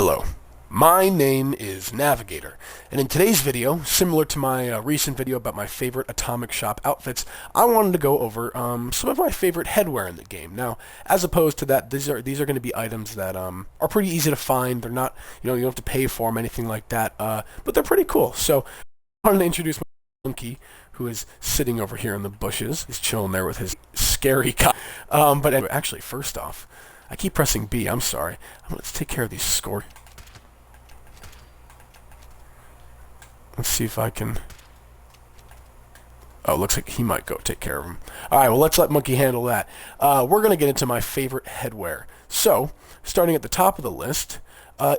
Hello, my name is Navigator, and in today's video, similar to my recent video about my favorite Atomic Shop outfits, I wanted to go over some of my favorite headwear in the game. Now, as opposed to that, these are going to be items that are pretty easy to find. They're not, you don't have to pay for them, anything like that, but they're pretty cool. So, I wanted to introduce my monkey, who is sitting over here in the bushes. He's chilling there with his scary guy. But anyway, actually, first off, I keep pressing B. I'm sorry. Let's take care of these scores. Let's see if I can... Oh, looks like he might go take care of him. Alright, well, let's let Monkey handle that. We're going to get into my favorite headwear. So, starting at the top of the list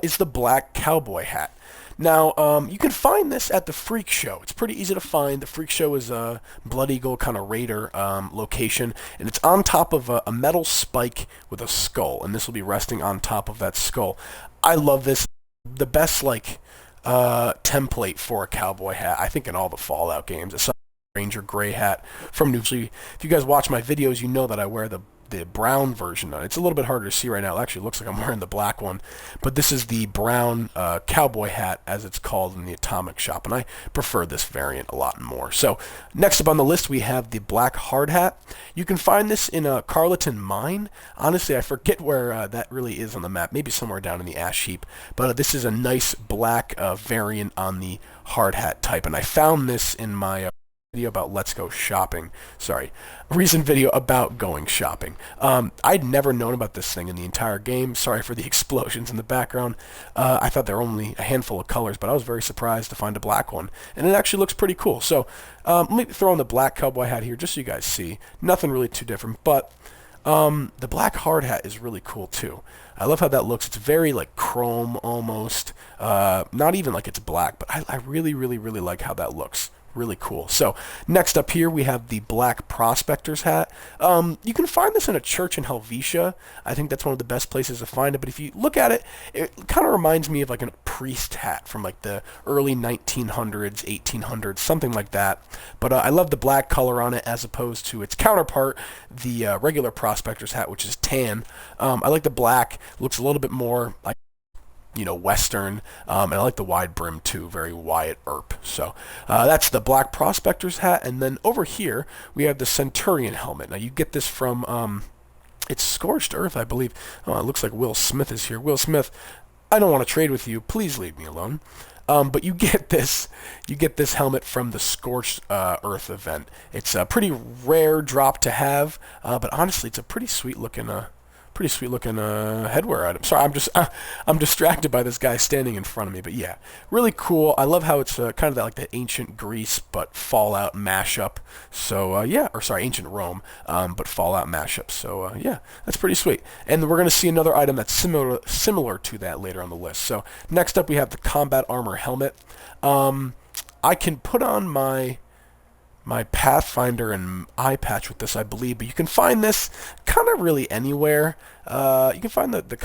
is the black cowboy hat. Now, you can find this at the Freak Show. It's pretty easy to find. The Freak Show is a Blood Eagle kind of raider location, and it's on top of a metal spike with a skull, and this will be resting on top of that skull. I love this. The best, template for a cowboy hat, I think, in all the Fallout games. It's a Ranger gray hat from Nuclear. If you guys watch my videos, you know that I wear the brown version. It's a little bit harder to see right now. It actually looks like I'm wearing the black one, but this is the brown cowboy hat, as it's called in the Atomic Shop, and I prefer this variant a lot more. So next up on the list, we have the black hard hat. You can find this in a Carleton mine. Honestly, I forget where that really is on the map, maybe somewhere down in the ash heap, but this is a nice black variant on the hard hat type, and I found this in my video about Let's Go Shopping. Sorry, recent video about going shopping. I'd never known about this thing in the entire game. Sorry for the explosions in the background. I thought there were only a handful of colors, but I was very surprised to find a black one, and it actually looks pretty cool. So let me throw on the black cowboy hat here just so you guys see. Nothing really too different, but the black hard hat is really cool too. I love how that looks. It's very like chrome almost. Not even like it's black, but I really like how that looks. Really cool. So next up here we have the black prospector's hat. You can find this in a church in Helvetia. I think that's one of the best places to find it, but if you look at it, it kind of reminds me of like a priest hat from like the early 1900s, 1800s, something like that. But I love the black color on it as opposed to its counterpart, the regular prospector's hat, which is tan. I like the black. Looks a little bit more like, Western, and I like the wide brim too, very Wyatt Earp. So that's the black prospector's hat, and then over here we have the Centurion helmet. Now you get this from it's Scorched Earth, I believe. Oh, it looks like Will Smith is here. Will Smith, I don't want to trade with you. Please leave me alone. But you get this helmet from the Scorched Earth event. It's a pretty rare drop to have, but honestly, it's a pretty sweet looking headwear item. Sorry, I'm distracted by this guy standing in front of me, but yeah, really cool. I love how it's kind of like the ancient Greece but Fallout mashup. So yeah, or sorry, ancient Rome, but Fallout mashup. So yeah, that's pretty sweet. And we're gonna see another item that's similar to that later on the list. So next up we have the combat armor helmet. I can put on my Pathfinder and eye patch with this, I believe, but you can find this kind of really anywhere. You can find the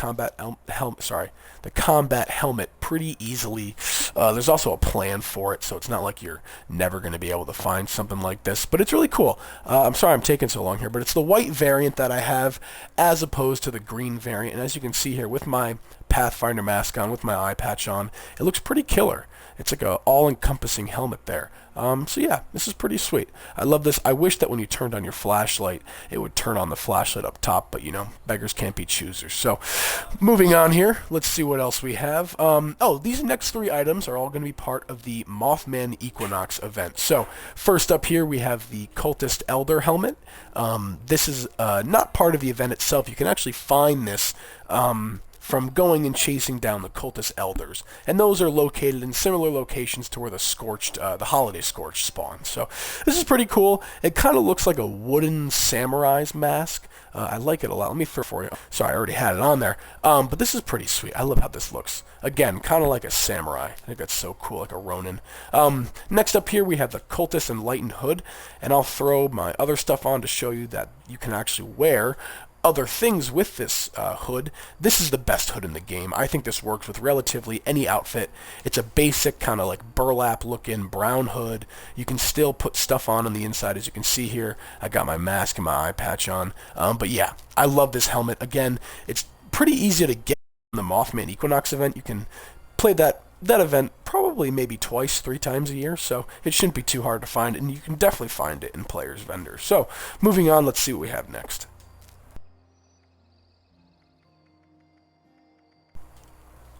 combat helmet pretty easily. There's also a plan for it, so it's not like you're never going to be able to find something like this, but it's really cool. I'm sorry I'm taking so long here, but it's the white variant that I have as opposed to the green variant, and as you can see here with my Pathfinder mask on, with my eye patch on, it looks pretty killer. It's like a all-encompassing helmet there. So yeah, this is pretty sweet. I love this. I wish that when you turned on your flashlight, it would turn on the flashlight up top, but beggars can't be choosers. So moving on here, let's see what else we have. These next three items are all going to be part of the Mothman Equinox event. So first up here, we have the Cultist Elder helmet. This is not part of the event itself. You can actually find this from going and chasing down the cultist elders, and those are located in similar locations to where the holiday Scorched spawn. So this is pretty cool. It kind of looks like a wooden samurai's mask. I like it a lot. Let me throw it for you. Sorry, I already had it on there. But this is pretty sweet. I love how this looks. Again, kind of like a samurai. I think that's so cool, like a Ronin. Next up here, we have the Cultist Enlightened Hood, and I'll throw my other stuff on to show you that you can actually wear other things with this hood. This is the best hood in the game. I think this works with relatively any outfit. It's a basic kind of like burlap looking brown hood. You can still put stuff on the inside, as you can see here. I got my mask and my eye patch on. But yeah, I love this helmet. Again, it's pretty easy to get the Mothman Equinox event. You can play that event probably maybe twice, 3 times a year, so it shouldn't be too hard to find, and you can definitely find it in Players Vendors. So, moving on, let's see what we have next.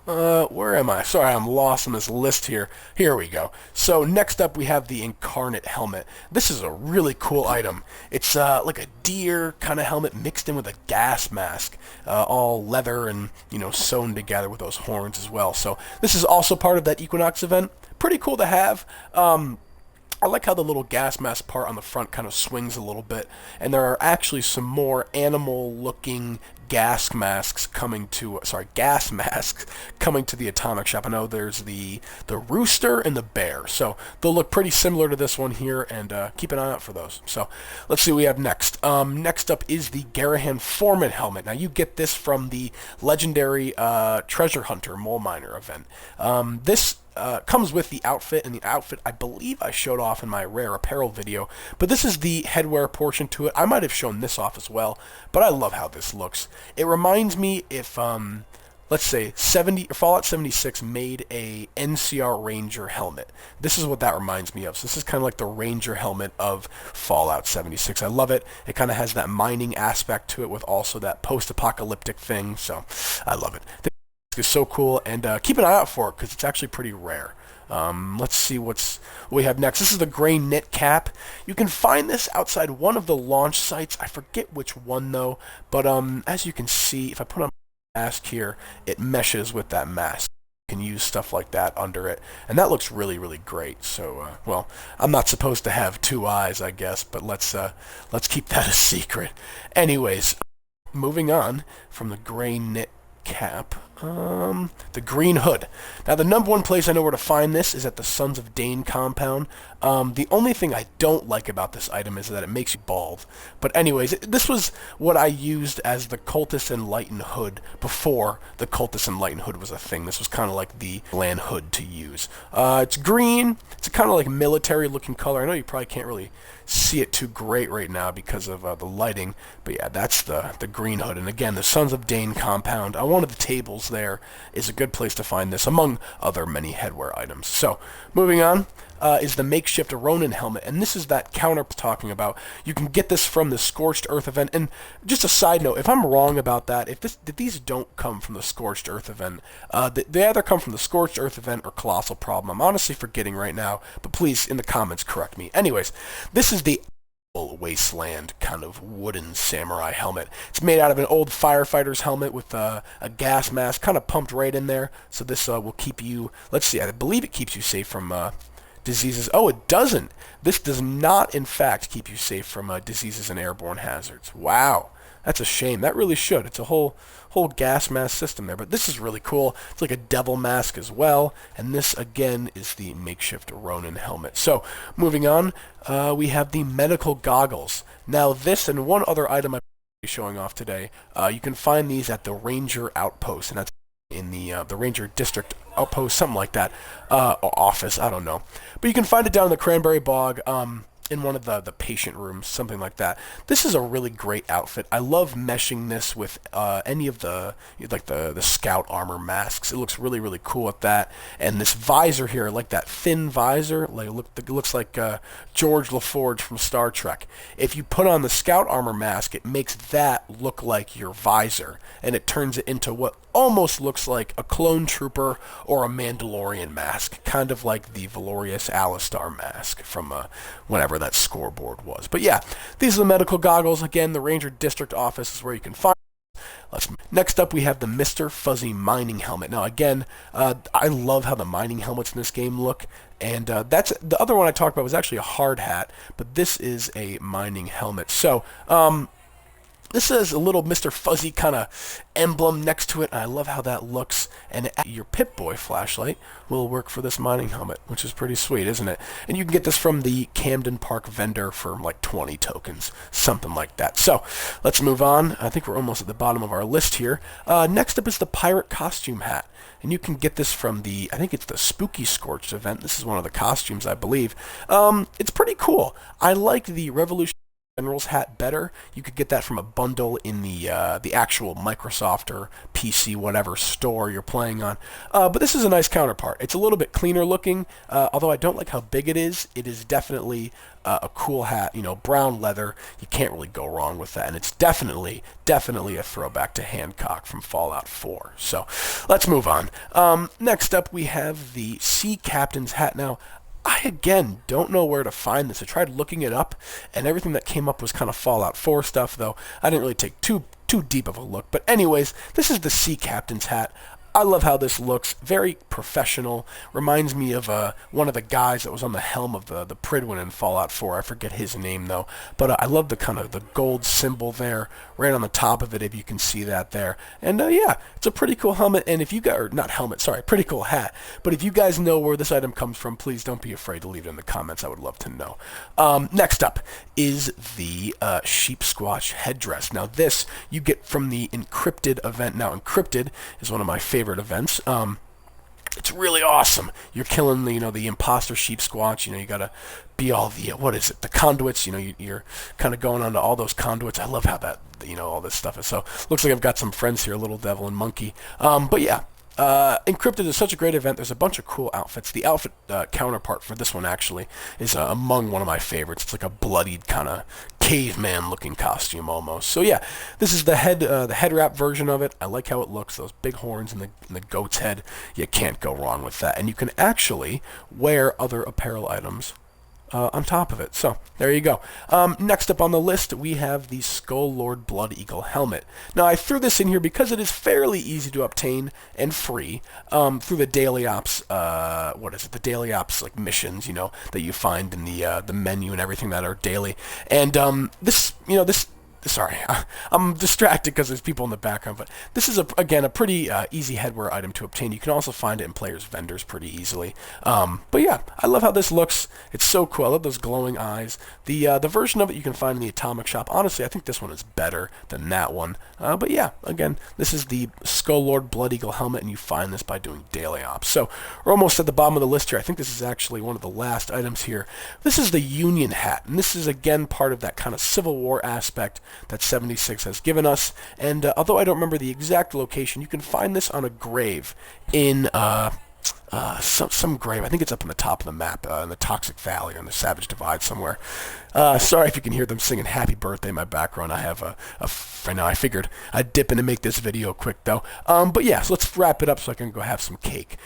Where am I? Sorry, I'm lost on this list here. Here we go. So next up we have the Incarnate Helmet. This is a really cool item. It's like a deer kind of helmet mixed in with a gas mask, all leather and, sewn together with those horns as well. So this is also part of that Equinox event. Pretty cool to have. I like how the little gas mask part on the front kind of swings a little bit, and there are actually some more animal-looking gas masks coming to the Atomic Shop. I know there's the rooster and the bear, so they'll look pretty similar to this one here, and keep an eye out for those. So let's see what we have next. Next up is the Garahan Foreman helmet. Now you get this from the legendary Treasure Hunter Mole Miner event. This comes with the outfit, and the outfit I believe I showed off in my rare apparel video, but this is the headwear portion to it. I might have shown this off as well, but I love how this looks. It reminds me if let's say Fallout 76 made a NCR Ranger helmet. This is what that reminds me of. So this is kind of like the Ranger helmet of Fallout 76. I love it. It kind of has that mining aspect to it with also that post-apocalyptic thing, so I love it. Is so cool, and keep an eye out for it because it's actually pretty rare. Let's see what we have next. This is the gray knit cap. You can find this outside one of the launch sites. I forget which one though, but as you can see, if I put on my mask here, it meshes with that mask. You can use stuff like that under it, and that looks really, really great. So, well, I'm not supposed to have 2 eyes, I guess, but let's keep that a secret. Anyways, moving on from the gray knit cap. The green hood. Now, the number one place I know where to find this is at the Sons of Dane compound. The only thing I don't like about this item is that it makes you bald. But anyways, this was what I used as the Cultist Enlightened hood before the Cultist Enlightened hood was a thing. This was kind of like the land hood to use. It's green. It's a kind of like military-looking color. I know you probably can't really see it too great right now because of the lighting, but yeah, that's the green hood. And again, the Sons of Dane compound on one of the tables there is a good place to find this, among other many headwear items. So, moving on is the makeshift Ronin helmet, and this is that counter talking about. You can get this from the Scorched Earth event, and just a side note, if I'm wrong about that, if these don't come from the Scorched Earth event, they either come from the Scorched Earth event or Colossal Problem. I'm honestly forgetting right now, but please, in the comments, correct me. Anyways, this is the wasteland kind of wooden samurai helmet. It's made out of an old firefighter's helmet with a gas mask kind of pumped right in there, so this will keep you, let's see, I believe it keeps you safe from diseases. Oh, it doesn't. This does not, in fact, keep you safe from diseases and airborne hazards. Wow. That's a shame. That really should. It's a whole gas mask system there. But this is really cool. It's like a devil mask as well. And this, again, is the makeshift Ronin helmet. So, moving on, we have the medical goggles. Now, this and one other item I'm showing off today, you can find these at the Ranger Outpost. And that's in the Ranger District Outpost, something like that, office, I don't know. But you can find it down in the Cranberry Bog, in one of the patient rooms, something like that. This is a really great outfit. I love meshing this with any of the scout armor masks. It looks really, really cool with that. And this visor here, like that thin visor, it looks like George LaForge from Star Trek. If you put on the scout armor mask, it makes that look like your visor, and it turns it into what almost looks like a clone trooper or a Mandalorian mask, kind of like the Valorius Alistar mask from whenever that scoreboard was. But yeah, these are the medical goggles. Again, the Ranger District Office is where you can find them. Next up, we have the Mr. Fuzzy Mining Helmet. Now, again, I love how the mining helmets in this game look, and that's the other one I talked about was actually a hard hat, but this is a mining helmet. So, this is a little Mr. Fuzzy kind of emblem next to it, and I love how that looks. And your Pip-Boy flashlight will work for this mining helmet, which is pretty sweet, isn't it? And you can get this from the Camden Park vendor for like 20 tokens, something like that. So, let's move on. I think we're almost at the bottom of our list here. Next up is the Pirate Costume Hat. And you can get this from I think it's the Spooky Scorched event. This is one of the costumes, I believe. It's pretty cool. I like the Revolution General's hat better, you could get that from a bundle in the actual Microsoft or PC whatever store you're playing on. But this is a nice counterpart. It's a little bit cleaner looking, although I don't like how big it is. It is definitely a cool hat. You know, brown leather. You can't really go wrong with that, and it's definitely a throwback to Hancock from Fallout 4. So let's move on. Next up, we have the Sea Captain's hat. Now, I, again, don't know where to find this. I tried looking it up, and everything that came up was kind of Fallout 4 stuff, though I didn't really take too deep of a look. But anyways, this is the Sea Captain's hat. I love how this looks. Very professional. Reminds me of one of the guys that was on the helm of the Pridwin in Fallout 4. I forget his name, though. But I love the kind of the gold symbol there right on the top of it, if you can see that there. And yeah, it's a pretty cool helmet. And if you guys, or not helmet, sorry, pretty cool hat. But if you guys know where this item comes from, please don't be afraid to leave it in the comments. I would love to know. Next up is the sheep squatch headdress. Now this you get from the Encrypted event. Now Encrypted is one of my favorite events. It's really awesome. You're killing the imposter sheep squatch. You gotta be all the the conduits. You're kind of going onto all those conduits. I love how that all this stuff is. So looks like I've got some friends here, Little Devil and Monkey. But yeah. Encrypted is such a great event. There's a bunch of cool outfits. The outfit counterpart for this one actually is among one of my favorites. It's like a bloodied kind of caveman-looking costume almost. So yeah, this is the head wrap version of it. I like how it looks. Those big horns and the goat's head. You can't go wrong with that. And you can actually wear other apparel items on top of it. So there you go. Next up on the list, we have the Skull Lord Blood Eagle helmet. Now I threw this in here because it is fairly easy to obtain and free through the daily ops. The daily ops like missions, that you find in the menu and everything that are daily. And this. Sorry, I'm distracted because there's people in the background, but this is, again, a pretty easy headwear item to obtain. You can also find it in players' vendors pretty easily. But yeah, I love how this looks. It's so cool. I love those glowing eyes. The version of it you can find in the Atomic Shop. Honestly, I think this one is better than that one. But yeah, again, this is the Skull Lord Blood Eagle helmet, and you find this by doing daily ops. So we're almost at the bottom of the list here. I think this is actually one of the last items here. This is the Union hat, and this is, again, part of that kind of Civil War aspect that 76 has given us. And although I don't remember the exact location, you can find this on a grave in some grave. I think it's up on the top of the map in the Toxic Valley or in the Savage Divide somewhere. Sorry if you can hear them singing Happy Birthday in my background. I have right now I figured I'd dip in and make this video quick though. But yeah, so let's wrap it up so I can go have some cake.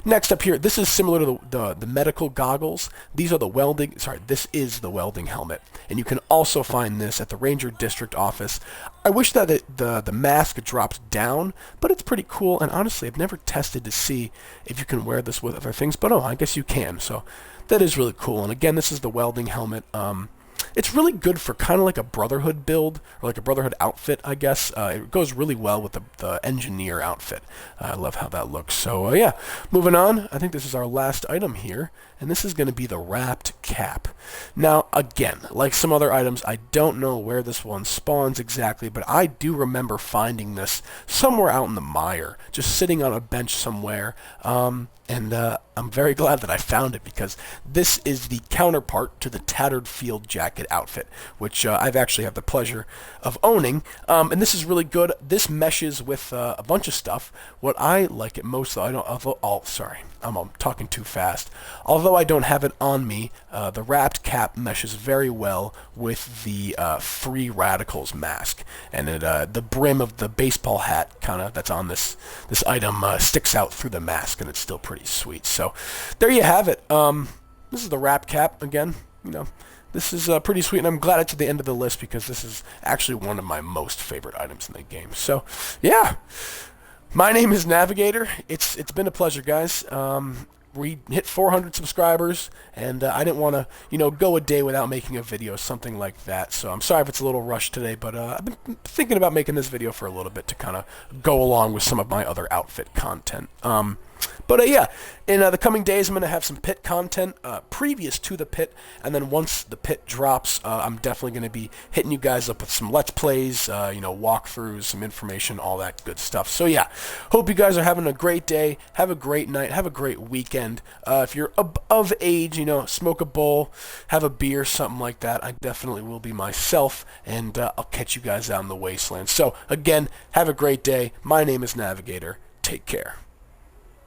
Next up here, this is similar to the medical goggles. These are the welding, this is the welding helmet. And you can also find this at the Ranger District office. I wish that the mask dropped down, but it's pretty cool. And honestly, I've never tested to see if you can wear this with other things. But oh, I guess you can. So that is really cool. And again, this is the welding helmet. It's really good for kind of like a Brotherhood build, or like a Brotherhood outfit, I guess. It goes really well with the Engineer outfit. I love how that looks. So yeah, moving on. I think this is our last item here, and this is going to be the Wrapped Cap. Now, again, like some other items, I don't know where this one spawns exactly, but I do remember finding this somewhere out in the mire, just sitting on a bench somewhere. And I'm very glad that I found it, because this is the counterpart to the Tattered Field Jacket outfit, which I've actually had the pleasure of owning. And this is really good. This meshes with a bunch of stuff. What I like it most, though, I'm talking too fast. Although I don't have it on me, the Wrapped Cap meshes very well with the Free Radicals mask. And the brim of the baseball hat that's on this item sticks out through the mask, and it's still pretty sweet. So there you have it. This is the Wrapped Cap again. This is pretty sweet, and I'm glad it's at the end of the list, because this is actually one of my most favorite items in the game. So yeah, my name is Navigator. It's been a pleasure, guys. We hit 400 subscribers, and I didn't want to, go a day without making a video, something like that. So I'm sorry if it's a little rushed today, but I've been thinking about making this video for a little bit to kind of go along with some of my other outfit content. But yeah, in the coming days, I'm going to have some pit content previous to the pit, and then once the pit drops, I'm definitely going to be hitting you guys up with some Let's Plays, walkthroughs, some information, all that good stuff. So yeah, hope you guys are having a great day, have a great night, have a great weekend. If you're of age, smoke a bowl, have a beer, something like that. I definitely will be myself, and I'll catch you guys out in the wasteland. So again, have a great day. My name is Navigator. Take care.